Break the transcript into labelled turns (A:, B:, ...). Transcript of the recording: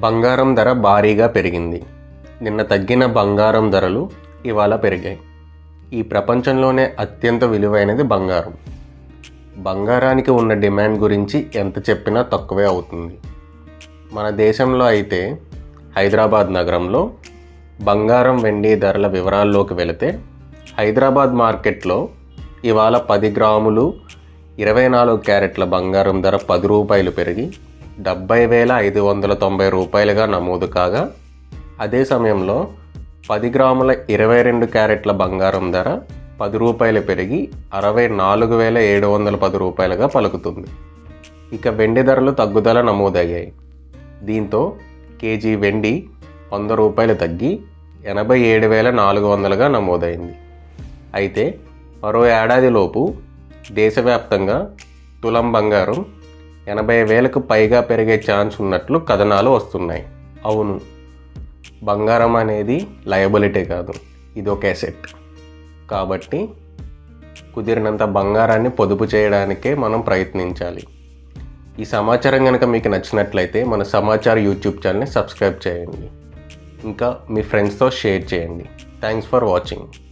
A: బంగారం ధర భారీగా పెరిగింది. నిన్న తగ్గిన బంగారం ధరలు ఇవాళ పెరిగాయి. ఈ ప్రపంచంలోనే అత్యంత విలువైనది బంగారం. బంగారానికి ఉన్న డిమాండ్ గురించి ఎంత చెప్పినా తక్కువే అవుతుంది. మన దేశంలో అయితే హైదరాబాద్ నగరంలో బంగారం వెండి ధరల వివరాల్లోకి వెళితే హైదరాబాద్ మార్కెట్లో ఇవాళ 10 గ్రాములు 24 క్యారెట్ల బంగారం ధర 10 రూపాయలు పెరిగి 70,590 రూపాయలుగా నమోదు కాగా, అదే సమయంలో 10 గ్రాముల 22 క్యారెట్ల బంగారం ధర 10 రూపాయలు పెరిగి 64,710 రూపాయలుగా పలుకుతుంది. ఇక వెండి ధరలు తగ్గుదల నమోదయ్యాయి. దీంతో కేజీ వెండి 100 రూపాయలు తగ్గి 87,400గా నమోదైంది. అయితే మరో ఏడాదిలోపు దేశవ్యాప్తంగా తులం బంగారం 80,000కు పైగా పెరిగే ఛాన్స్ ఉన్నట్లు కథనాలు వస్తున్నాయి. అవును, బంగారం అనేది లయబిలిటీ కాదు, ఇది ఒక అసెట్. కాబట్టి కుదిరినంత బంగారాన్ని పొదుపు చేయడానికే మనం ప్రయత్నించాలి. ఈ సమాచారం కనుక మీకు నచ్చినట్లయితే మన సమాచార్ యూట్యూబ్ ఛానల్ని సబ్స్క్రైబ్ చేయండి. ఇంకా మీ ఫ్రెండ్స్తో షేర్ చేయండి. Thanks for watching.